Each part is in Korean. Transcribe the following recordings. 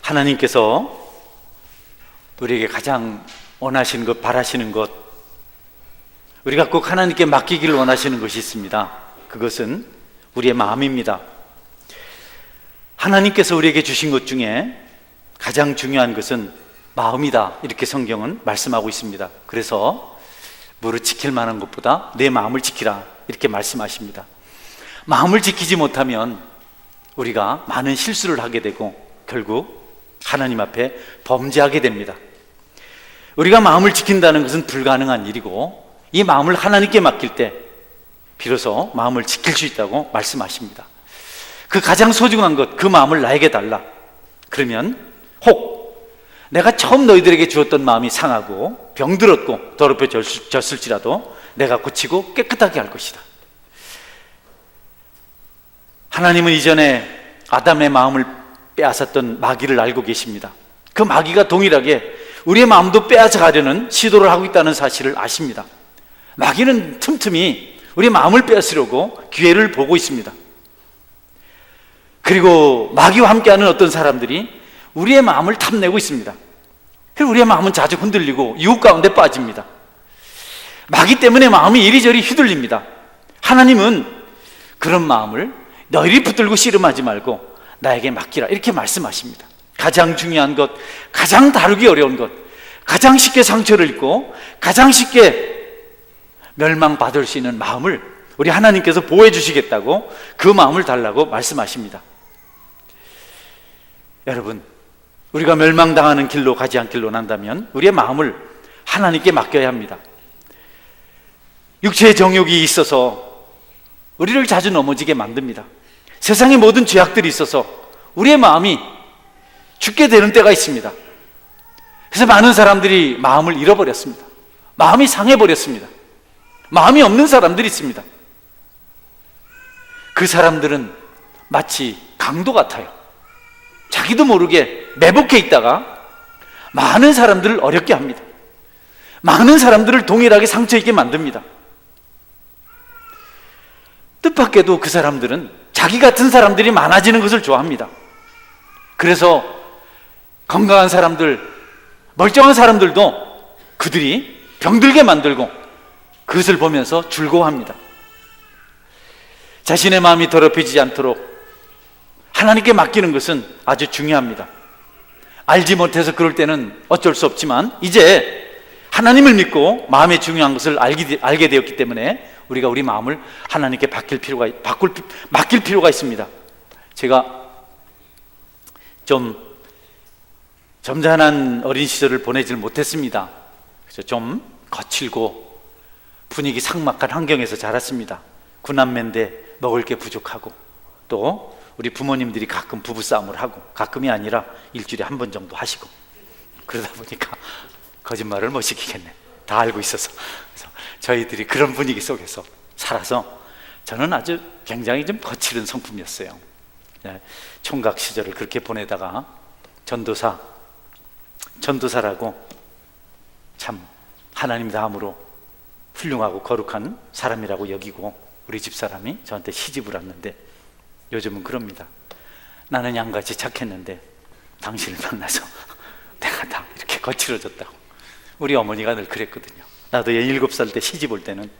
하나님께서 우리에게 가장 원하시는 것, 바라시는 것, 우리가 꼭 하나님께 맡기기를 원하시는 것이 있습니다. 그것은 우리의 마음입니다. 하나님께서 우리에게 주신 것 중에 가장 중요한 것은 마음이다, 이렇게 성경은 말씀하고 있습니다. 그래서 무릇 지킬 만한 것보다 내 마음을 지키라, 이렇게 말씀하십니다. 마음을 지키지 못하면 우리가 많은 실수를 하게 되고 결국 하나님 앞에 범죄하게 됩니다. 우리가 마음을 지킨다는 것은 불가능한 일이고, 이 마음을 하나님께 맡길 때 비로소 마음을 지킬 수 있다고 말씀하십니다. 그 가장 소중한 것, 그 마음을 나에게 달라. 그러면 혹 내가 처음 너희들에게 주었던 마음이 상하고 병들었고 더럽혀졌을지라도 내가 고치고 깨끗하게 할 것이다. 하나님은 이전에 아담의 마음을 빼앗았던 마귀를 알고 계십니다. 그 마귀가 동일하게 우리의 마음도 빼앗아 가려는 시도를 하고 있다는 사실을 아십니다. 마귀는 틈틈이 우리의 마음을 빼앗으려고 기회를 보고 있습니다. 그리고 마귀와 함께하는 어떤 사람들이 우리의 마음을 탐내고 있습니다. 그리고 우리의 마음은 자주 흔들리고 유혹 가운데 빠집니다. 마귀 때문에 마음이 이리저리 휘둘립니다. 하나님은 그런 마음을 너희를 붙들고 씨름하지 말고 나에게 맡기라, 이렇게 말씀하십니다. 가장 중요한 것, 가장 다루기 어려운 것, 가장 쉽게 상처를 입고 가장 쉽게 멸망받을 수 있는 마음을 우리 하나님께서 보호해 주시겠다고 그 마음을 달라고 말씀하십니다. 여러분, 우리가 멸망당하는 길로 가지 않기로 한다면 우리의 마음을 하나님께 맡겨야 합니다. 육체의 정욕이 있어서 우리를 자주 넘어지게 만듭니다. 세상의 모든 죄악들이 있어서 우리의 마음이 죽게 되는 때가 있습니다. 그래서 많은 사람들이 마음을 잃어버렸습니다. 마음이 상해버렸습니다. 마음이 없는 사람들이 있습니다. 그 사람들은 마치 강도 같아요. 자기도 모르게 매복해 있다가 많은 사람들을 어렵게 합니다. 많은 사람들을 동일하게 상처 입게 만듭니다. 뜻밖에도 그 사람들은 자기 같은 사람들이 많아지는 것을 좋아합니다. 그래서 건강한 사람들, 멀쩡한 사람들도 그들이 병들게 만들고 그것을 보면서 즐거워합니다. 자신의 마음이 더럽혀지지 않도록 하나님께 맡기는 것은 아주 중요합니다. 알지 못해서 그럴 때는 어쩔 수 없지만 이제 하나님을 믿고 마음의 중요한 것을 알게 되었기 때문에 우리가 우리 마음을 하나님께 맡길 필요가 있습니다. 제가 좀 점잖은 어린 시절을 보내질 못했습니다. 그래서 좀 거칠고 분위기 삭막한 환경에서 자랐습니다. 구남매인데 먹을 게 부족하고, 또 우리 부모님들이 가끔 부부싸움을 하고, 가끔이 아니라 일주일에 한 번 정도 하시고, 그러다 보니까 거짓말을 못 시키겠네. 다 알고 있어서. 그래서 저희들이 그런 분위기 속에서 살아서 저는 아주 굉장히 좀 거칠은 성품이었어요. 총각 시절을 그렇게 보내다가 전도사라고 참 하나님 다음으로 훌륭하고 거룩한 사람이라고 여기고 우리 집사람이 저한테 시집을 왔는데 요즘은 그럽니다. 나는 양같이 착했는데 당신을 만나서 내가 다 이렇게 거칠어졌다고. 우리 어머니가 늘 그랬거든요. 나도 17살 때 시집 올 때는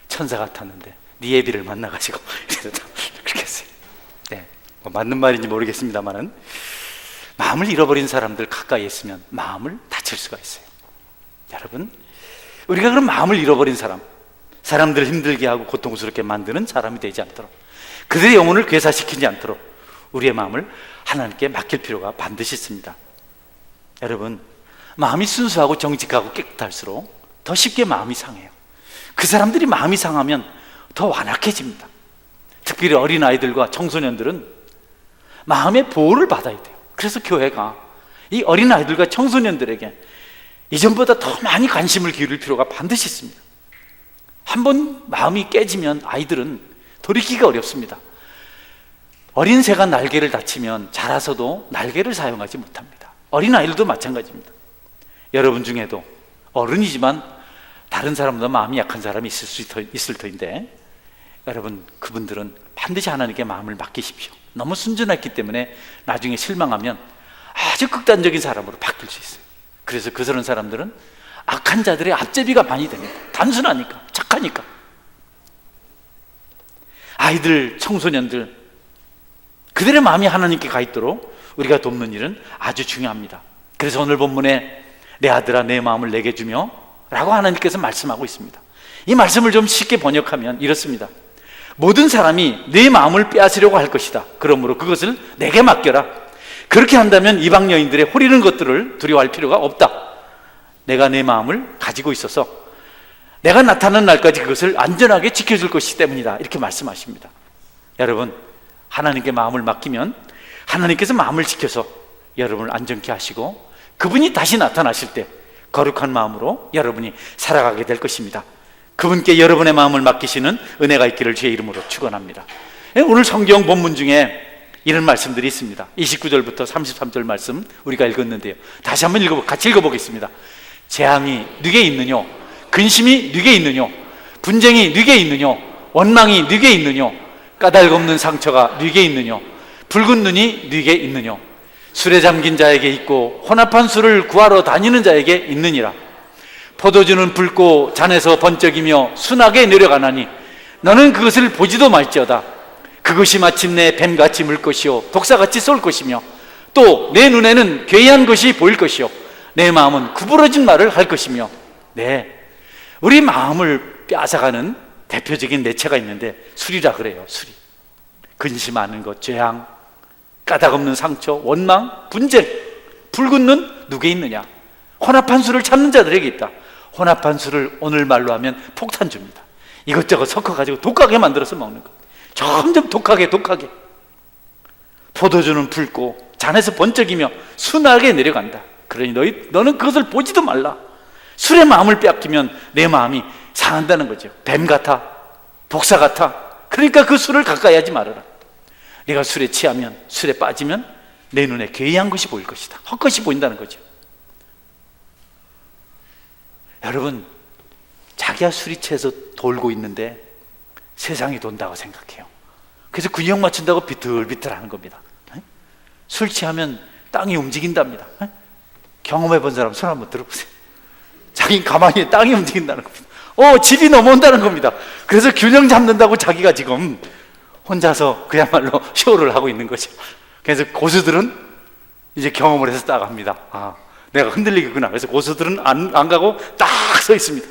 천사 같았는데 네 애비를 만나가지고 그렇게 했어요. 네, 뭐 맞는 말인지 모르겠습니다만은 마음을 잃어버린 사람들 가까이 있으면 마음을 다칠 수가 있어요. 여러분, 우리가 그런 마음을 잃어버린 사람들을 힘들게 하고 고통스럽게 만드는 사람이 되지 않도록, 그들의 영혼을 괴사시키지 않도록 우리의 마음을 하나님께 맡길 필요가 반드시 있습니다. 여러분, 마음이 순수하고 정직하고 깨끗할수록 더 쉽게 마음이 상해요. 그 사람들이 마음이 상하면 더 완악해집니다. 특별히 어린아이들과 청소년들은 마음의 보호를 받아야 돼요. 그래서 교회가 이 어린아이들과 청소년들에게 이전보다 더 많이 관심을 기울일 필요가 반드시 있습니다. 한번 마음이 깨지면 아이들은 돌이키기가 어렵습니다. 어린 새가 날개를 다치면 자라서도 날개를 사용하지 못합니다. 어린아이들도 마찬가지입니다. 여러분 중에도 어른이지만 다른 사람보다 마음이 약한 사람이 있을 터인데, 여러분, 그분들은 반드시 하나님께 마음을 맡기십시오. 너무 순전했기 때문에 나중에 실망하면 아주 극단적인 사람으로 바뀔 수 있어요. 그래서 그런 사람들은 악한 자들의 앞제비가 많이 됩니다. 단순하니까, 착하니까. 아이들, 청소년들, 그들의 마음이 하나님께 가 있도록 우리가 돕는 일은 아주 중요합니다. 그래서 오늘 본문에 내 아들아 내 마음을 내게 주며 라고 하나님께서 말씀하고 있습니다. 이 말씀을 좀 쉽게 번역하면 이렇습니다. 모든 사람이 내 마음을 빼앗으려고 할 것이다. 그러므로 그것을 내게 맡겨라. 그렇게 한다면 이방 여인들의 호리는 것들을 두려워할 필요가 없다. 내가 내 마음을 가지고 있어서 내가 나타나는 날까지 그것을 안전하게 지켜줄 것이기 때문이다. 이렇게 말씀하십니다. 여러분, 하나님께 마음을 맡기면 하나님께서 마음을 지켜서 여러분을 안전케 하시고 그분이 다시 나타나실 때 거룩한 마음으로 여러분이 살아가게 될 것입니다. 그분께 여러분의 마음을 맡기시는 은혜가 있기를 주의 이름으로 축원합니다. 오늘 성경 본문 중에 이런 말씀들이 있습니다. 29절부터 33절 말씀 우리가 읽었는데요. 다시 한번 같이 읽어보겠습니다. 재앙이 네게 있느뇨? 근심이 네게 있느뇨? 분쟁이 네게 있느뇨? 원망이 네게 있느뇨? 까닭 없는 상처가 네게 있느뇨? 붉은 눈이 네게 있느뇨? 술에 잠긴 자에게 있고 혼합한 술을 구하러 다니는 자에게 있느니라. 포도주는 붉고 잔에서 번쩍이며 순하게 내려가나니 너는 그것을 보지도 말지어다. 그것이 마침내 뱀같이 물 것이요 독사같이 쏠 것이며 또 내 눈에는 괴이한 것이 보일 것이요 내 마음은 구부러진 말을 할 것이며. 네, 우리 마음을 빼앗아가는 대표적인 매체가 있는데 술이라 그래요. 술이. 근심하는 것, 재앙, 까닭 없는 상처, 원망, 분쟁, 붉은 눈 누구에 있느냐? 혼합한 술을 찾는 자들에게 있다. 혼합한 술을 오늘 말로 하면 폭탄주입니다. 이것저것 섞어가지고 독하게 만들어서 먹는 것. 점점 독하게. 포도주는 붉고 잔에서 번쩍이며 순하게 내려간다. 그러니 너는 그것을 보지도 말라. 술의 마음을 빼앗기면 내 마음이 상한다는 거죠. 뱀 같아, 독사 같아. 그러니까 그 술을 가까이 하지 말아라. 내가 술에 취하면, 술에 빠지면 내 눈에 괴이한 것이 보일 것이다. 헛것이 보인다는 거죠. 여러분, 자기가 술이 취해서 돌고 있는데 세상이 돈다고 생각해요. 그래서 균형 맞춘다고 비틀비틀 하는 겁니다. 술 취하면 땅이 움직인답니다. 경험해 본 사람 손 한번 들어보세요. 자기는 가만히 땅이 움직인다는 겁니다. 집이 넘어온다는 겁니다. 그래서 균형 잡는다고 자기가 지금 혼자서 그야말로 쇼를 하고 있는 거죠. 그래서 고수들은 이제 경험을 해서 딱 합니다. 내가 흔들리겠구나. 그래서 고수들은 안 가고 딱 서 있습니다.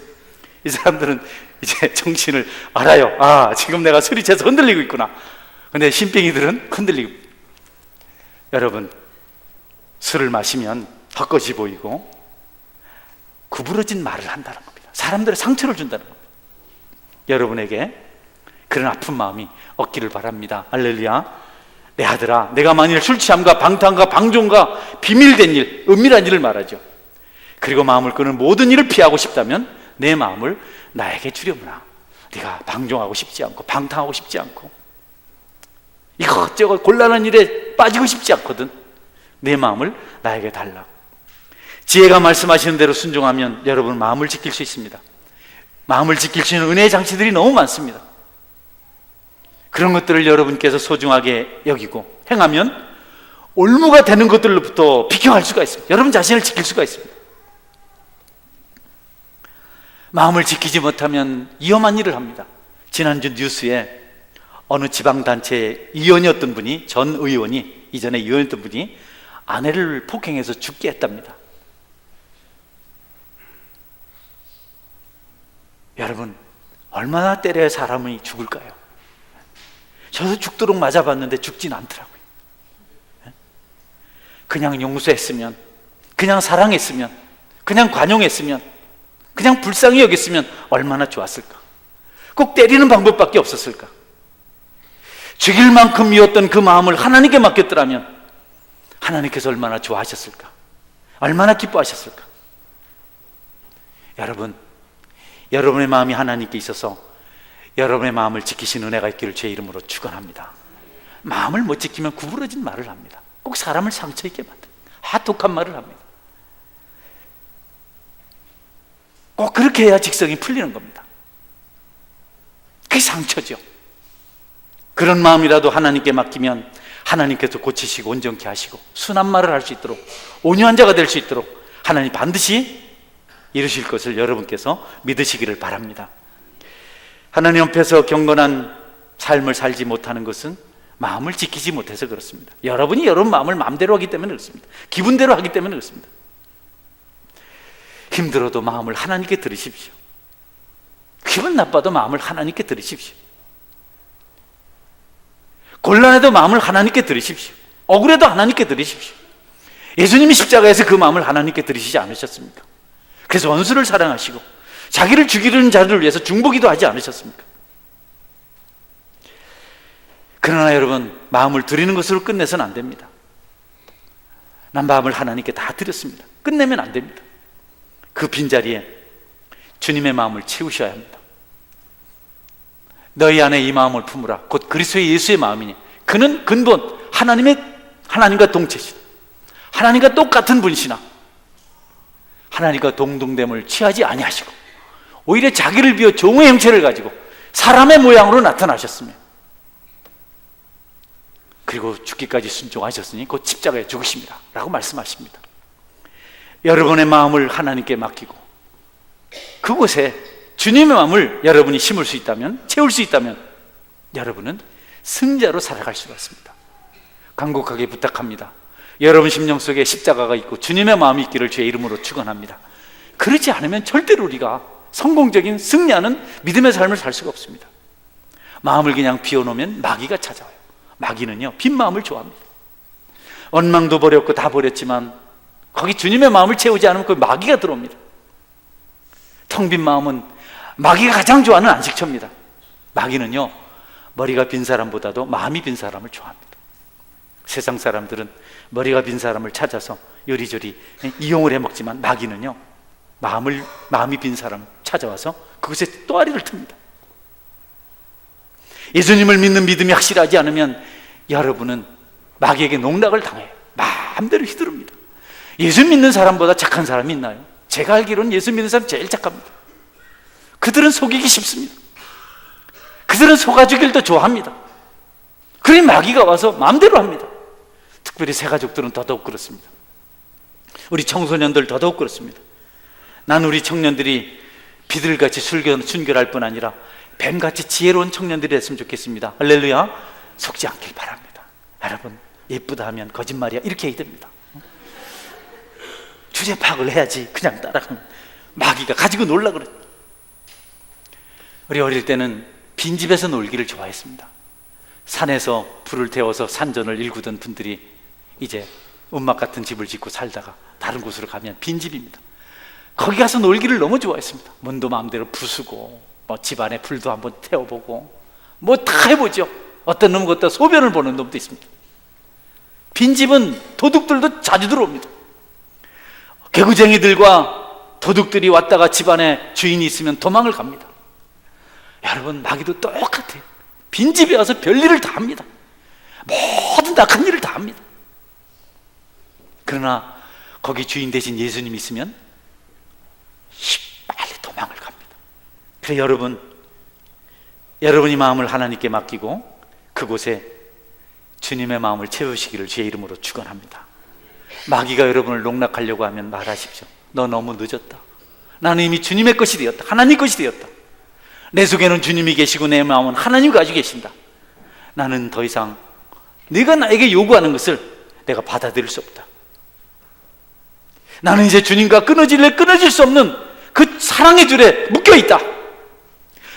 이 사람들은 이제 정신을 알아요. 지금 내가 술이 취해서 흔들리고 있구나. 근데 신병이들은 흔들리고. 여러분, 술을 마시면 헛것이 보이고 구부러진 말을 한다는 겁니다. 사람들의 상처를 준다는 겁니다. 여러분에게 그런 아픈 마음이 없기를 바랍니다. 할렐루야. 내 아들아, 내가 만일 술 취함과 방탕과 방종과 비밀된 일, 은밀한 일을 말하죠. 그리고 마음을 끄는 모든 일을 피하고 싶다면 내 마음을 나에게 주려무나. 네가 방종하고 싶지 않고 방탕하고 싶지 않고 이것저것 곤란한 일에 빠지고 싶지 않거든. 내 마음을 나에게 달라. 지혜가 말씀하시는 대로 순종하면 여러분 마음을 지킬 수 있습니다. 마음을 지킬 수 있는 은혜의 장치들이 너무 많습니다. 그런 것들을 여러분께서 소중하게 여기고 행하면 올무가 되는 것들로부터 비켜갈 수가 있습니다. 여러분 자신을 지킬 수가 있습니다. 마음을 지키지 못하면 위험한 일을 합니다. 지난주 뉴스에 어느 지방단체의 의원이었던 분이, 전 의원이, 이전에 의원이었던 분이 아내를 폭행해서 죽게 했답니다. 여러분, 얼마나 때려야 사람이 죽을까요? 저도 죽도록 맞아봤는데 죽진 않더라고요. 그냥 용서했으면, 그냥 사랑했으면, 그냥 관용했으면, 그냥 불쌍히 여겼으면 얼마나 좋았을까? 꼭 때리는 방법밖에 없었을까? 죽일 만큼 미웠던 그 마음을 하나님께 맡겼더라면 하나님께서 얼마나 좋아하셨을까? 얼마나 기뻐하셨을까? 여러분, 여러분의 마음이 하나님께 있어서 여러분의 마음을 지키신 은혜가 있기를 주의 이름으로 축원합니다. 마음을 못 지키면 구부러진 말을 합니다. 꼭 사람을 상처 있게 만듭니다. 독한 말을 합니다. 꼭 그렇게 해야 직성이 풀리는 겁니다. 그게 상처죠. 그런 마음이라도 하나님께 맡기면 하나님께서 고치시고 온전케 하시고 순한 말을 할 수 있도록, 온유한 자가 될 수 있도록 하나님 반드시 이루실 것을 여러분께서 믿으시기를 바랍니다. 하나님 앞에서 경건한 삶을 살지 못하는 것은 마음을 지키지 못해서 그렇습니다. 여러분이 여러분 마음을 마음대로 하기 때문에 그렇습니다. 기분대로 하기 때문에 그렇습니다. 힘들어도 마음을 하나님께 드리십시오. 기분 나빠도 마음을 하나님께 드리십시오. 곤란해도 마음을 하나님께 드리십시오. 억울해도 하나님께 드리십시오. 예수님이 십자가에서 그 마음을 하나님께 드리시지 않으셨습니까? 그래서 원수를 사랑하시고 자기를 죽이려는 자들을 위해서 중보기도 하지 않으셨습니까? 그러나 여러분, 마음을 드리는 것으로 끝내서는 안 됩니다. 난 마음을 하나님께 다 드렸습니다. 끝내면 안 됩니다. 그 빈자리에 주님의 마음을 채우셔야 합니다. 너희 안에 이 마음을 품으라. 곧 그리스도의 예수의 마음이니 그는 근본 하나님과 동체신, 하나님과 똑같은 분이시나 하나님과 동등됨을 취하지 아니하시고 오히려 자기를 비워 종의 형체를 가지고 사람의 모양으로 나타나셨으며 그리고 죽기까지 순종하셨으니 곧 십자가에 죽으십니다 라고 말씀하십니다. 여러분의 마음을 하나님께 맡기고 그곳에 주님의 마음을 여러분이 심을 수 있다면, 채울 수 있다면 여러분은 승자로 살아갈 수가 있습니다. 간곡하게 부탁합니다. 여러분 심령 속에 십자가가 있고 주님의 마음이 있기를 주의 이름으로 축원합니다. 그렇지 않으면 절대로 우리가 성공적인 승리하는 믿음의 삶을 살 수가 없습니다. 마음을 그냥 비워놓으면 마귀가 찾아와요. 마귀는요, 빈 마음을 좋아합니다. 원망도 버렸고 다 버렸지만 거기 주님의 마음을 채우지 않으면 그 마귀가 들어옵니다. 텅 빈 마음은 마귀가 가장 좋아하는 안식처입니다. 마귀는요, 머리가 빈 사람보다도 마음이 빈 사람을 좋아합니다. 세상 사람들은 머리가 빈 사람을 찾아서 요리조리 이용을 해먹지만 마귀는요, 마음이 빈 사람을 찾아와서 그것에 또아리를 틉니다. 예수님을 믿는 믿음이 확실하지 않으면 여러분은 마귀에게 농락을 당해요. 마음대로 휘두릅니다. 예수 믿는 사람보다 착한 사람이 있나요? 제가 알기로는 예수 믿는 사람이 제일 착합니다. 그들은 속이기 쉽습니다. 그들은 속아주길 더 좋아합니다. 그러니 마귀가 와서 마음대로 합니다. 특별히 새가족들은 더더욱 그렇습니다. 우리 청소년들 더더욱 그렇습니다. 난 우리 청년들이 비둘기같이 순결할 뿐 아니라 뱀같이 지혜로운 청년들이 됐으면 좋겠습니다. 할렐루야. 속지 않길 바랍니다. 여러분, 예쁘다 하면 거짓말이야 이렇게 해야 됩니다. 주제 파악을 해야지 그냥 따라가면 마귀가 가지고 놀라 그래. 우리 어릴 때는 빈집에서 놀기를 좋아했습니다. 산에서 불을 태워서 산전을 일구던 분들이 이제 움막 같은 집을 짓고 살다가 다른 곳으로 가면 빈집입니다. 거기 가서 놀기를 너무 좋아했습니다. 문도 마음대로 부수고 집안에 불도 한번 태워보고 다 해보죠. 어떤 놈은 걷다 소변을 보는 놈도 있습니다. 빈집은 도둑들도 자주 들어옵니다. 개구쟁이들과 도둑들이 왔다가 집안에 주인이 있으면 도망을 갑니다. 여러분, 마귀도 똑같아요. 빈집에 와서 별일을 다 합니다. 모든 악한 일을 다 합니다. 그러나 거기 주인 대신 예수님이 있으면 빨리 도망을 갑니다. 그래서 여러분이 마음을 하나님께 맡기고 그곳에 주님의 마음을 채우시기를 주의 이름으로 축원합니다. 마귀가 여러분을 농락하려고 하면 말하십시오. 너 너무 늦었다. 나는 이미 주님의 것이 되었다. 하나님 것이 되었다. 내 속에는 주님이 계시고 내 마음은 하나님 가지고 계신다. 나는 더 이상 네가 나에게 요구하는 것을 내가 받아들일 수 없다. 나는 이제 주님과 끊어질 수 없는 그 사랑의 줄에 묶여있다.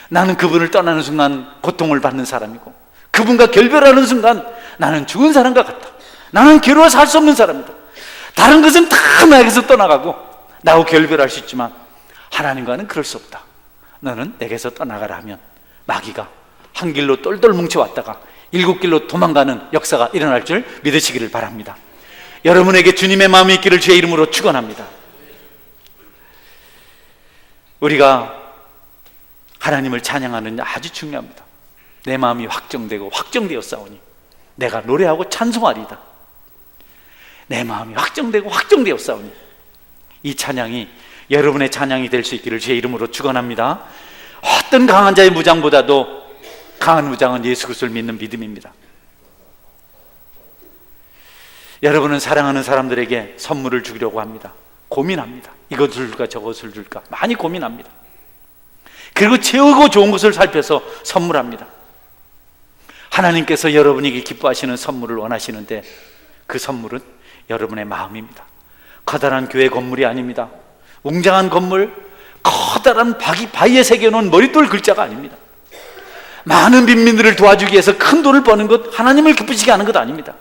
나는 그분을 떠나는 순간 고통을 받는 사람이고 그분과 결별하는 순간 나는 죽은 사람과 같다. 나는 괴로워서 할 수 없는 사람이다. 다른 것은 다 나에게서 떠나가고 나하고 결별할 수 있지만 하나님과는 그럴 수 없다. 너는 내게서 떠나가라 하면 마귀가 한 길로 똘똘 뭉쳐왔다가 7길로 도망가는 역사가 일어날 줄 믿으시기를 바랍니다. 여러분에게 주님의 마음이 있기를 주의 이름으로 축원합니다. 우리가 하나님을 찬양하는 게 아주 중요합니다. 내 마음이 확정되었사오니 내가 노래하고 찬송하리이다. 내 마음이 확정되었사오니 이 찬양이 여러분의 찬양이 될 수 있기를 주의 이름으로 축원합니다. 어떤 강한 자의 무장보다도 강한 무장은 예수 그리스도를 믿는 믿음입니다. 여러분은 사랑하는 사람들에게 선물을 주려고 합니다. 고민합니다. 이것을 줄까 저것을 줄까 많이 고민합니다. 그리고 최고 좋은 것을 살펴서 선물합니다. 하나님께서 여러분에게 기뻐하시는 선물을 원하시는데 그 선물은 여러분의 마음입니다. 커다란 교회 건물이 아닙니다. 웅장한 건물, 커다란 바위에 새겨놓은 머릿돌 글자가 아닙니다. 많은 빈민들을 도와주기 위해서 큰 돈을 버는 것, 하나님을 기쁘시게 하는 것 아닙니다.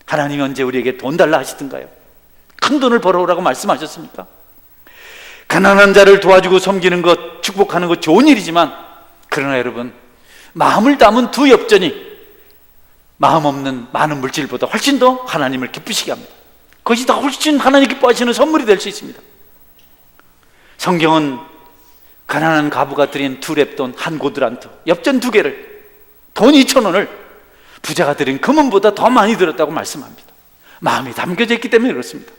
하나님이 언제 우리에게 돈 달라 하시던가요? 큰 돈을 벌어오라고 말씀하셨습니까? 가난한 자를 도와주고 섬기는 것, 축복하는 것 좋은 일이지만, 그러나 여러분, 마음을 담은 두 엽전이 마음 없는 많은 물질보다 훨씬 더 하나님을 기쁘시게 합니다. 그것이 더 훨씬 하나님 기뻐하시는 선물이 될 수 있습니다. 성경은 가난한 가부가 드린 2렙돈 1고드란트, 엽전 2개를, 돈 2,000원을 부자가 드린 금은보다 더 많이 들었다고 말씀합니다. 마음이 담겨져 있기 때문에 그렇습니다.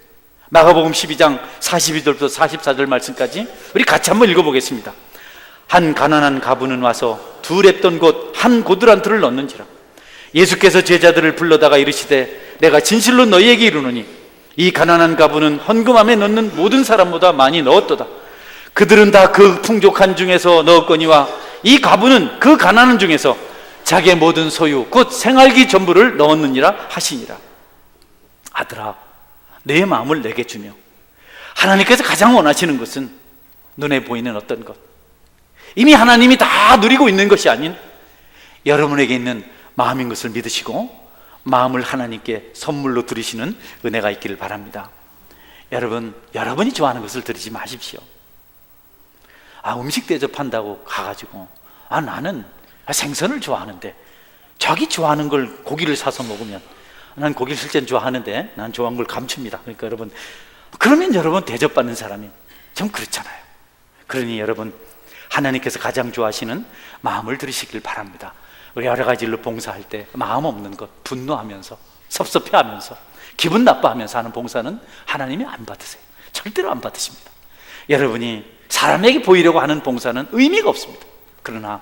마가복음 12장 42절부터 44절 말씀까지 우리 같이 한번 읽어보겠습니다. 한 가난한 가부는 와서 2렙돈 곧 1고드란트를 넣는지라. 예수께서 제자들을 불러다가 이르시되 내가 진실로 너희에게 이르노니 이 가난한 가부는 헌금함에 넣는 모든 사람보다 많이 넣었도다. 그들은 다 그 풍족한 중에서 넣었거니와 이 가부는 그 가난한 중에서 자기의 모든 소유 곧 생활기 전부를 넣었느니라 하시니라. 아들아, 내 마음을 내게 주며. 하나님께서 가장 원하시는 것은 눈에 보이는 어떤 것, 이미 하나님이 다 누리고 있는 것이 아닌 여러분에게 있는 마음인 것을 믿으시고 마음을 하나님께 선물로 드리시는 은혜가 있기를 바랍니다. 여러분, 여러분이 좋아하는 것을 드리지 마십시오. 음식 대접한다고 가가지고 나는 생선을 좋아하는데 자기 좋아하는 걸 고기를 사서 먹으면, 난 고기를 실제는 좋아하는데 난 좋아하는 걸 감춥니다. 그러니까 여러분, 그러면 여러분 대접받는 사람이 좀 그렇잖아요. 그러니 여러분, 하나님께서 가장 좋아하시는 마음을 들으시길 바랍니다. 우리 여러 가지 일로 봉사할 때 마음 없는 것, 분노하면서 섭섭해하면서 기분 나빠하면서 하는 봉사는 하나님이 안 받으세요. 절대로 안 받으십니다. 여러분이 사람에게 보이려고 하는 봉사는 의미가 없습니다. 그러나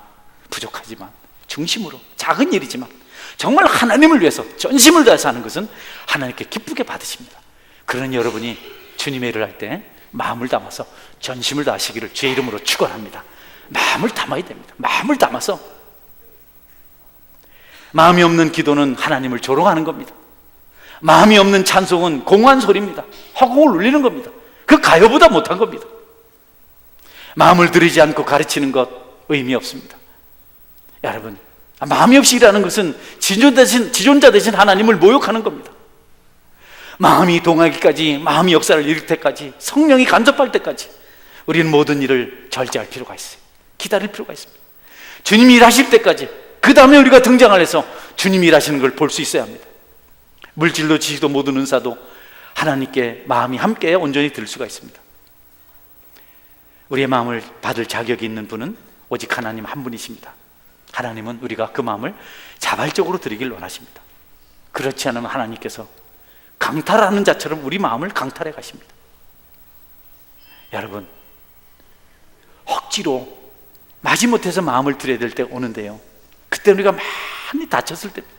부족하지만 중심으로, 작은 일이지만 정말 하나님을 위해서 전심을 다해서 하는 것은 하나님께 기쁘게 받으십니다. 그런 여러분이 주님의 일을 할 때 마음을 담아서 전심을 다하시기를 주의 이름으로 축원합니다. 마음을 담아야 됩니다. 마음을 담아서. 마음이 없는 기도는 하나님을 조롱하는 겁니다. 마음이 없는 찬송은 공허한 소리입니다. 허공을 울리는 겁니다. 그 가요보다 못한 겁니다. 마음을 들이지 않고 가르치는 것 의미 없습니다. 여러분, 마음이 없이 일하는 것은 지존자 대신 하나님을 모욕하는 겁니다. 마음이 동하기까지, 마음이 역사를 이룰 때까지, 성령이 간섭할 때까지 우리는 모든 일을 절제할 필요가 있어요. 기다릴 필요가 있습니다. 주님이 일하실 때까지, 그 다음에 우리가 등장을 해서 주님이 일하시는 걸 볼 수 있어야 합니다. 물질도 지식도 모든 은사도 하나님께 마음이 함께 온전히 들 수가 있습니다. 우리의 마음을 받을 자격이 있는 분은 오직 하나님 한 분이십니다. 하나님은 우리가 그 마음을 자발적으로 드리길 원하십니다. 그렇지 않으면 하나님께서 강탈하는 자처럼 우리 마음을 강탈해 가십니다. 여러분, 억지로 마지못해서 마음을 드려야 될 때 오는데요, 그때 우리가 많이 다쳤을 때입니다.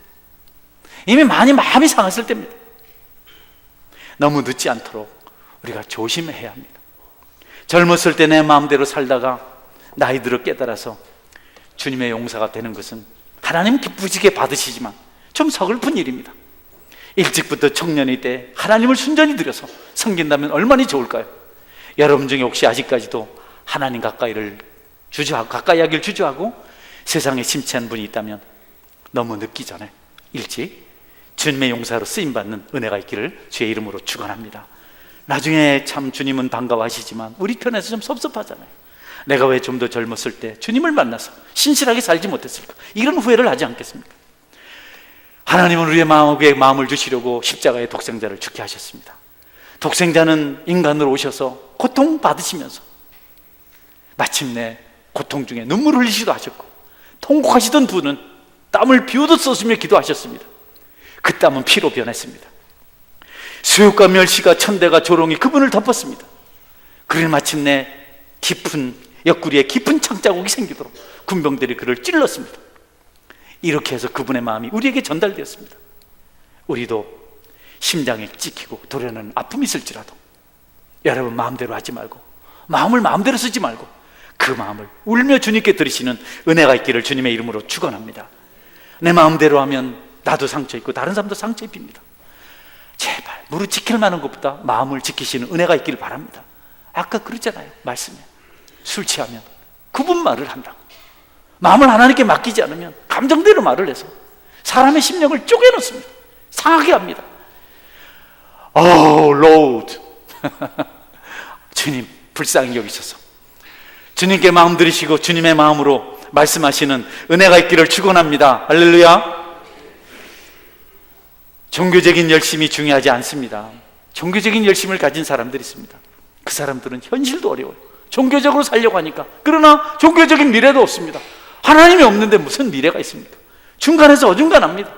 이미 많이 마음이 상했을 때입니다. 너무 늦지 않도록 우리가 조심해야 합니다. 젊었을 때 내 마음대로 살다가 나이 들어 깨달아서 주님의 용사가 되는 것은 하나님 기쁘시게 받으시지만 좀 서글픈 일입니다. 일찍부터 청년의 때 하나님을 순전히 드려서 섬긴다면 얼마나 좋을까요? 여러분 중에 혹시 아직까지도 하나님 가까이 하길 주저하고 세상에 심취한 분이 있다면 너무 늦기 전에 일찍 주님의 용사로 쓰임받는 은혜가 있기를 주의 이름으로 축원합니다. 나중에 참 주님은 반가워하시지만 우리 편에서 좀 섭섭하잖아요. 내가 왜 좀 더 젊었을 때 주님을 만나서 신실하게 살지 못했을까? 이런 후회를 하지 않겠습니까? 하나님은 우리의 마음을 주시려고 십자가의 독생자를 죽게 하셨습니다. 독생자는 인간으로 오셔서 고통받으시면서 마침내 고통 중에 눈물을 흘리시기도 하셨고, 통곡하시던 분은 땀을 비오듯 쏟으며 기도하셨습니다. 그 땀은 피로 변했습니다. 수육과 멸시가 천대가 조롱이 그분을 덮었습니다. 그를 마침내 깊은 옆구리에 깊은 창자국이 생기도록 군병들이 그를 찔렀습니다. 이렇게 해서 그분의 마음이 우리에게 전달되었습니다. 우리도 심장에 찍히고 도려는 아픔이 있을지라도 여러분 마음대로 하지 말고, 마음을 마음대로 쓰지 말고 그 마음을 울며 주님께 드리시는 은혜가 있기를 주님의 이름으로 축원합니다. 내 마음대로 하면 나도 상처 입고 다른 사람도 상처 입힙니다. 제발 무릇 지킬 만한 것보다 마음을 지키시는 은혜가 있기를 바랍니다. 아까 그랬잖아요, 말씀에. 술 취하면 구분 말을 한다고. 마음을 하나님께 맡기지 않으면 감정대로 말을 해서 사람의 심령을 쪼개놓습니다. 상하게 합니다. Lord 주님 불쌍히 여기셔서 주님께 마음 들이시고 주님의 마음으로 말씀하시는 은혜가 있기를 축원합니다. 할렐루야. 종교적인 열심이 중요하지 않습니다. 종교적인 열심을 가진 사람들이 있습니다. 그 사람들은 현실도 어려워요. 종교적으로 살려고 하니까. 그러나 종교적인 미래도 없습니다. 하나님이 없는데 무슨 미래가 있습니까? 중간에서 어중간합니다.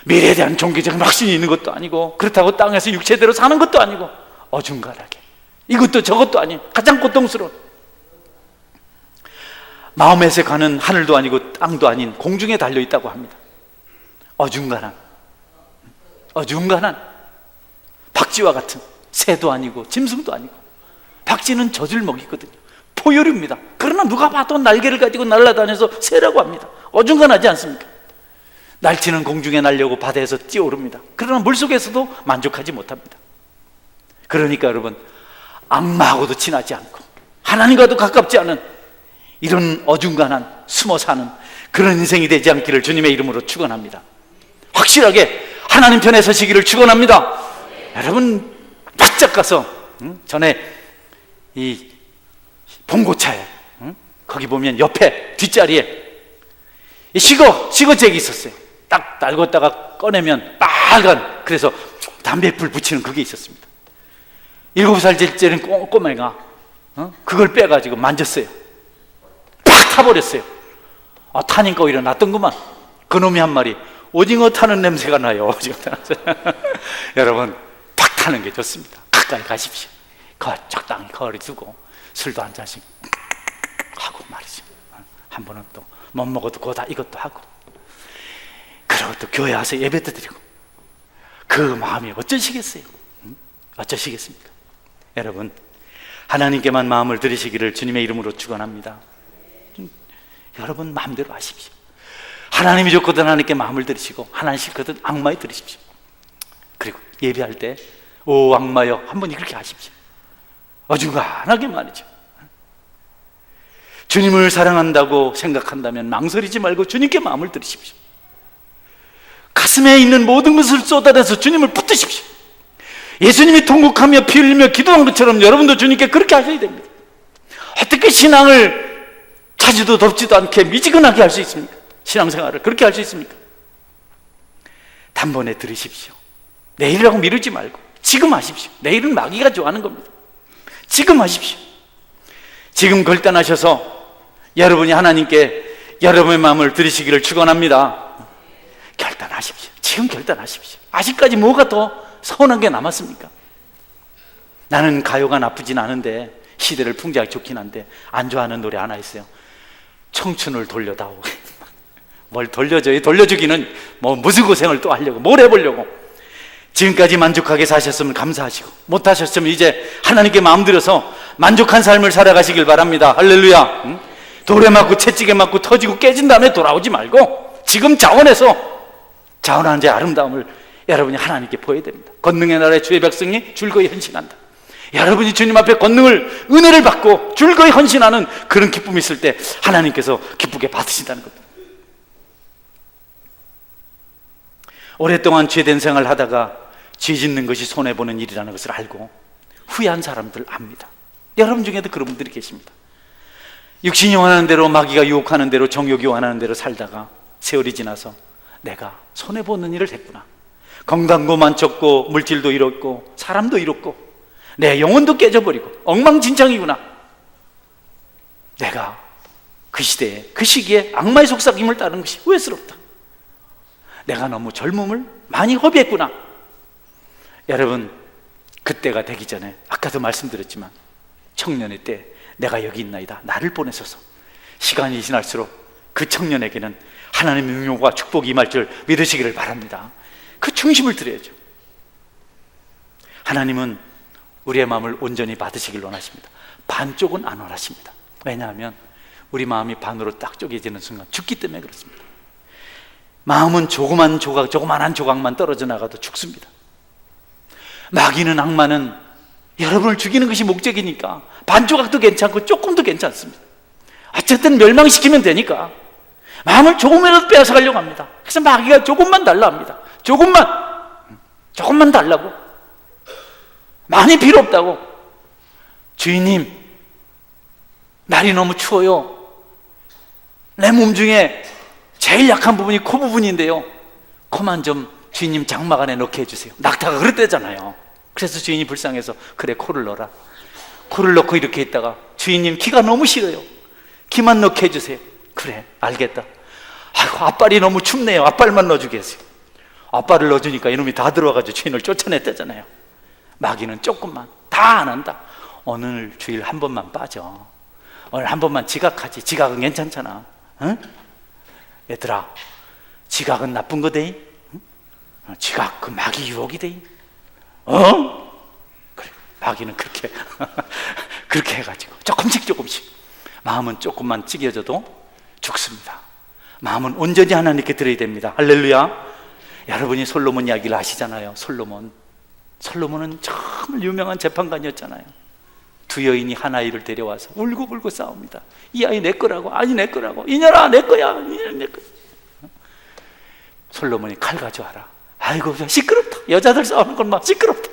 미래에 대한 종교적인 확신이 있는 것도 아니고, 그렇다고 땅에서 육체대로 사는 것도 아니고, 어중간하게 이것도 저것도 아닌 가장 고통스러운, 마음에서 가는 하늘도 아니고 땅도 아닌 공중에 달려있다고 합니다. 어중간한 박쥐와 같은, 새도 아니고 짐승도 아니고. 박쥐는 젖을 먹이거든요. 포유류입니다. 그러나 누가 봐도 날개를 가지고 날아다녀서 새라고 합니다. 어중간하지 않습니까? 날치는 공중에 날려고 바다에서 뛰어오릅니다. 그러나 물속에서도 만족하지 못합니다. 그러니까 여러분, 악마하고도 친하지 않고 하나님과도 가깝지 않은 이런 어중간한 숨어 사는 그런 인생이 되지 않기를 주님의 이름으로 축원합니다. 확실하게 하나님 편에 서시기를 축원합니다. 여러분 바짝 가서 전에 이 봉고차에 거기 보면 옆에 뒷자리에 이 시거잭이 있었어요. 딱 달궜다가 꺼내면 빨간, 그래서 담배불 붙이는 그게 있었습니다. 7살짜리 꼬매가 그걸 빼가지고 만졌어요. 팍 타버렸어요. 타니까 오히려 낫던구만. 그놈이 한 말이, 오징어 타는 냄새가 나요. 여러분 팍 타는 게 좋습니다. 가까이 가십시오. 적당히 거리 두고 술도 한 잔씩 하고 말이죠. 한 번은 또 못 먹어도 고다 이것도 하고, 그리고 또 교회 와서 예배도 드리고. 그 마음이 어쩌시겠어요? 어쩌시겠습니까? 여러분 하나님께만 마음을 들이시기를 주님의 이름으로 축원합니다. 여러분 마음대로 하십시오. 하나님이 좋거든 하나님께 마음을 들이시고, 하나님 싫거든 악마에 들이십시오. 그리고 예배할 때 오 악마여 한번 그렇게 하십시오. 어중간하게 말이죠. 주님을 사랑한다고 생각한다면 망설이지 말고 주님께 마음을 들이십시오. 가슴에 있는 모든 것을 쏟아내서 주님을 붙드십시오. 예수님이 통곡하며 피 흘리며 기도한 것처럼 여러분도 주님께 그렇게 하셔야 됩니다. 어떻게 신앙을 차지도 덥지도 않게 미지근하게 할 수 있습니까? 신앙생활을 그렇게 할 수 있습니까? 단번에 들으십시오. 내일이라고 미루지 말고 지금 하십시오. 내일은 마귀가 좋아하는 겁니다. 지금 하십시오. 지금 결단하셔서 여러분이 하나님께 여러분의 마음을 들으시기를 축원합니다. 결단하십시오. 지금 결단하십시오. 아직까지 뭐가 더 서운한 게 남았습니까? 나는 가요가 나쁘진 않은데, 시대를 풍자하기 좋긴 한데 안 좋아하는 노래 하나 있어요. 청춘을 돌려다오. 뭘 돌려줘요? 돌려주기는 뭐 무슨 고생을 또 하려고, 뭘 해보려고. 지금까지 만족하게 사셨으면 감사하시고, 못하셨으면 이제 하나님께 마음 들여서 만족한 삶을 살아가시길 바랍니다. 할렐루야. 돌에 맞고 채찍에 맞고 터지고 깨진 다음에 돌아오지 말고 지금 자원하는 제 아름다움을 여러분이 하나님께 보여야 됩니다. 권능의 나라의 주의 백성이 줄거이 헌신한다. 여러분이 주님 앞에 권능을, 은혜를 받고 줄거이 헌신하는 그런 기쁨이 있을 때 하나님께서 기쁘게 받으신다는 겁니다. 오랫동안 죄된 생활을 하다가 죄 짓는 것이 손해보는 일이라는 것을 알고 후회한 사람들 압니다. 여러분 중에도 그런 분들이 계십니다. 육신이 원하는 대로, 마귀가 유혹하는 대로, 정욕이 원하는 대로 살다가 세월이 지나서 내가 손해보는 일을 했구나. 건강도 만졌고 물질도 잃었고 사람도 잃었고 내 영혼도 깨져버리고 엉망진창이구나. 내가 그 시대에, 그 시기에 악마의 속삭임을 따른 것이 후회스럽다. 내가 너무 젊음을 많이 허비했구나. 여러분 그때가 되기 전에 아까도 말씀드렸지만 청년의 때 내가 여기 있나이다, 나를 보내소서. 시간이 지날수록 그 청년에게는 하나님의 능력과 축복이 임할 줄 믿으시기를 바랍니다. 그 중심을 드려야죠. 하나님은 우리의 마음을 온전히 받으시길 원하십니다. 반쪽은 안 원하십니다. 왜냐하면 우리 마음이 반으로 딱 쪼개지는 순간 죽기 때문에 그렇습니다. 마음은 조그만한 조각만 떨어져 나가도 죽습니다. 마귀는, 악마는 여러분을 죽이는 것이 목적이니까 반 조각도 괜찮고 조금도 괜찮습니다. 어쨌든 멸망시키면 되니까 마음을 조금이라도 빼앗아가려고 합니다. 그래서 마귀가 조금만 달라 합니다. 조금만 달라고. 많이 필요 없다고. 주인님, 날이 너무 추워요. 내 몸 중에 제일 약한 부분이 코 부분인데요, 코만 좀 주인님 장막 안에 넣게 해주세요. 낙타가 그랬대잖아요. 그래서 주인이 불쌍해서 그래, 코를 넣어라. 코를 넣고 이렇게 있다가 주인님, 키가 너무 싫어요. 키만 넣게 해주세요. 그래, 알겠다. 아이고, 앞발이 너무 춥네요. 앞발만 넣어주게 해주세요. 앞발을 넣어주니까 이놈이 다 들어와가지고 주인을 쫓아냈대잖아요. 마귀는 조금만, 다 안 한다. 오늘 주일 한 번만 빠져. 오늘 한 번만 지각하지. 지각은 괜찮잖아. 응? 얘들아, 지각은 나쁜 거대. 응? 지각 그 마귀 유혹이 돼. 그래, 마귀는 그렇게 그렇게 해가지고 조금씩 마음은 조금만 찌개져도 죽습니다. 마음은 온전히 하나님께 드려야 됩니다. 할렐루야. 여러분이 솔로몬 이야기를 아시잖아요. 솔로몬은 정말 유명한 재판관이었잖아요. 두 여인이 한 아이를 데려와서 울고불고 싸웁니다. 이 아이 내 거라고, 아니 내 거라고, 이년아 내 거야, 이년아 내 거야. 솔로몬이 칼 가져와라. 아이고 시끄럽다. 여자들 싸우는 건 막 시끄럽다.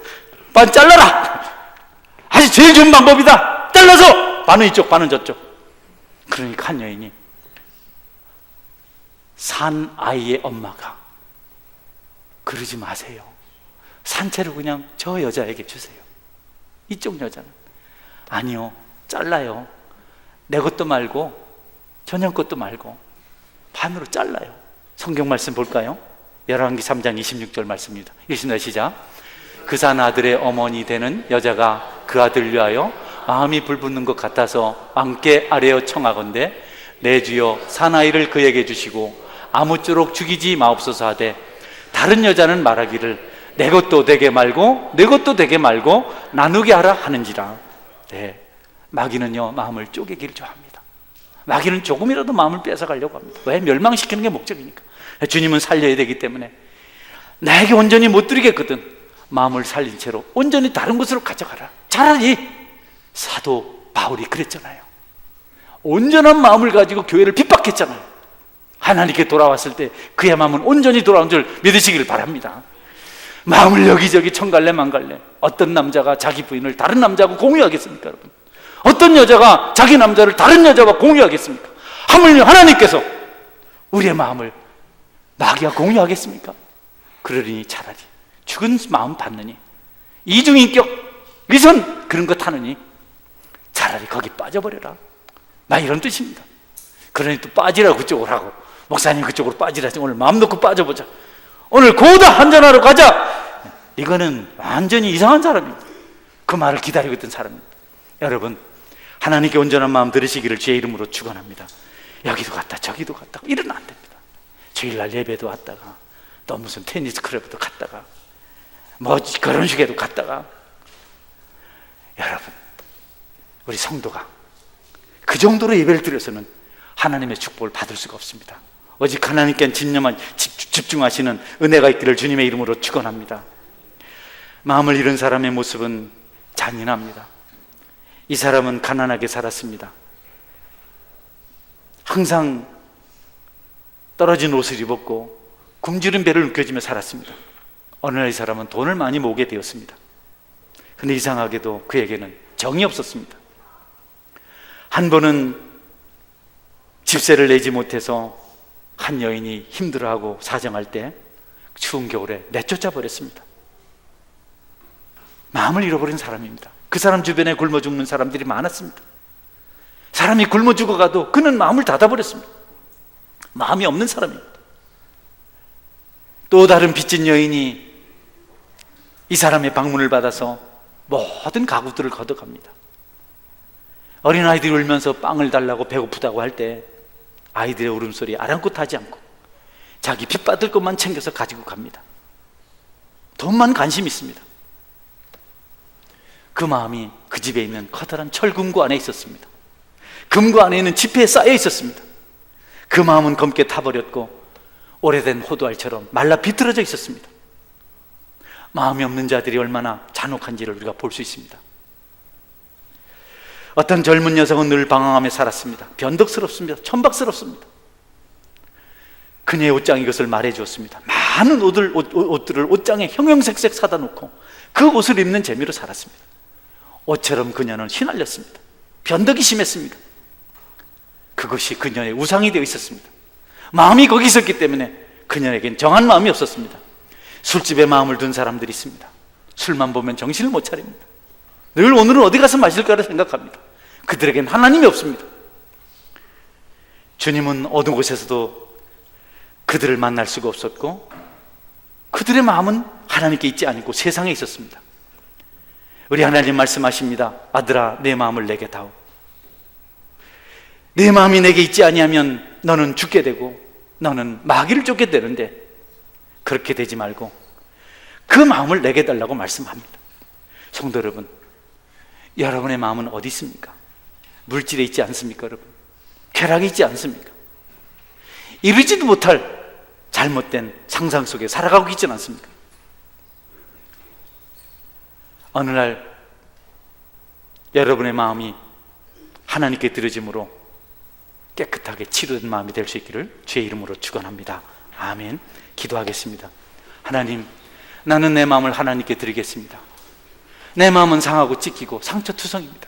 반 잘라라. 아주 제일 좋은 방법이다. 잘라서 반은 이쪽 반은 저쪽. 그러니까 한 여인이, 산 아이의 엄마가, 그러지 마세요. 산채를 그냥 저 여자에게 주세요. 이쪽 여자는, 아니요, 잘라요. 내 것도 말고 저녁 것도 말고 반으로 잘라요. 성경 말씀 볼까요? 열왕기 3장 26절 말씀입니다. 읽습니다. 시작. 그 산 아들의 어머니 되는 여자가 그 아들을 위하여 마음이 불붙는 것 같아서 왕께 아뢰어 청하건대 내 주여 사나이를 그에게 주시고 아무쪼록 죽이지 마옵소서 하되, 다른 여자는 말하기를 내 것도 되게 말고 내 것도 되게 말고 나누게 하라 하는지라. 네, 마귀는요 마음을 쪼개기를 좋아합니다. 마귀는 조금이라도 마음을 뺏어가려고 합니다. 왜? 멸망시키는 게 목적이니까. 주님은 살려야 되기 때문에 나에게 온전히 못 드리겠거든. 마음을 살린 채로 온전히 다른 곳으로 가져가라. 차라리 사도 바울이 그랬잖아요. 온전한 마음을 가지고 교회를 핍박했잖아요. 하나님께 돌아왔을 때 그의 마음은 온전히 돌아온 줄 믿으시길 바랍니다. 마음을 여기저기 천갈래 만갈래. 어떤 남자가 자기 부인을 다른 남자하고 공유하겠습니까, 여러분? 어떤 여자가 자기 남자를 다른 여자와 공유하겠습니까? 하물며 하나님께서 우리의 마음을 마귀와 공유하겠습니까? 그러니 차라리 죽은 마음 받느니, 이중인격 위선 그런 거 타느니 차라리 거기 빠져버려라. 나 이런 뜻입니다. 그러니 또 빠지라고 그쪽으로 하고, 목사님 그쪽으로 빠지라. 오늘 마음 놓고 빠져보자. 오늘 고다 한잔하러 가자. 이거는 완전히 이상한 사람입니다. 그 말을 기다리고 있던 사람입니다. 여러분, 하나님께 온전한 마음 들으시기를 주의 이름으로 축원합니다. 여기도 갔다 저기도 갔다 이러면 안 됩니다. 주일날 예배도 왔다가 또 무슨 테니스 클럽도 갔다가 뭐 결혼식에도 갔다가, 여러분, 우리 성도가 그 정도로 예배를 드려서는 하나님의 축복을 받을 수가 없습니다. 오직 하나님께 집중하시는 은혜가 있기를 주님의 이름으로 축원합니다. 마음을 잃은 사람의 모습은 잔인합니다. 이 사람은 가난하게 살았습니다. 항상 떨어진 옷을 입었고 굶주린 배를 느껴지며 살았습니다. 어느 날 이 사람은 돈을 많이 모으게 되었습니다. 그런데 이상하게도 그에게는 정이 없었습니다. 한 번은 집세를 내지 못해서 한 여인이 힘들어하고 사정할 때 추운 겨울에 내쫓아 버렸습니다. 마음을 잃어버린 사람입니다. 그 사람 주변에 굶어 죽는 사람들이 많았습니다. 사람이 굶어 죽어가도 그는 마음을 닫아버렸습니다. 마음이 없는 사람입니다. 또 다른 빚진 여인이 이 사람의 방문을 받아서 모든 가구들을 걷어갑니다. 어린아이들이 울면서 빵을 달라고 배고프다고 할 때 아이들의 울음소리에 아랑곳하지 않고 자기 빚받을 것만 챙겨서 가지고 갑니다. 돈만 관심이 있습니다. 그 마음이 그 집에 있는 커다란 철금고 안에 있었습니다. 금고 안에 있는 지폐에 쌓여 있었습니다. 그 마음은 검게 타버렸고 오래된 호두알처럼 말라 비틀어져 있었습니다. 마음이 없는 자들이 얼마나 잔혹한지를 우리가 볼 수 있습니다. 어떤 젊은 여성은 늘 방황하며 살았습니다. 변덕스럽습니다. 천박스럽습니다. 그녀의 옷장이 이것을 말해 주었습니다. 많은 옷들을 옷장에 형형색색 사다 놓고 그 옷을 입는 재미로 살았습니다. 옷처럼 그녀는 휘날렸습니다. 변덕이 심했습니다. 그것이 그녀의 우상이 되어 있었습니다. 마음이 거기 있었기 때문에 그녀에겐 정한 마음이 없었습니다. 술집에 마음을 둔 사람들이 있습니다. 술만 보면 정신을 못 차립니다. 늘 오늘은 어디 가서 마실까를 생각합니다. 그들에겐 하나님이 없습니다. 주님은 어느 곳에서도 그들을 만날 수가 없었고 그들의 마음은 하나님께 있지 않고 세상에 있었습니다. 우리 하나님 말씀하십니다. 아들아, 내 마음을 내게 다오. 내 마음이 내게 있지 아니하면 너는 죽게 되고 너는 마귀를 쫓게 되는데 그렇게 되지 말고 그 마음을 내게 달라고 말씀합니다. 성도 여러분, 여러분의 마음은 어디 있습니까? 물질에 있지 않습니까, 여러분? 쾌락에 있지 않습니까? 이루지도 못할 잘못된 상상 속에 살아가고 있지는 않습니까? 어느 날 여러분의 마음이 하나님께 드려짐으로 깨끗하게 치료된 마음이 될 수 있기를 주의 이름으로 축원합니다. 아멘. 기도하겠습니다. 하나님, 나는 내 마음을 하나님께 드리겠습니다. 내 마음은 상하고 찢기고 상처투성입니다.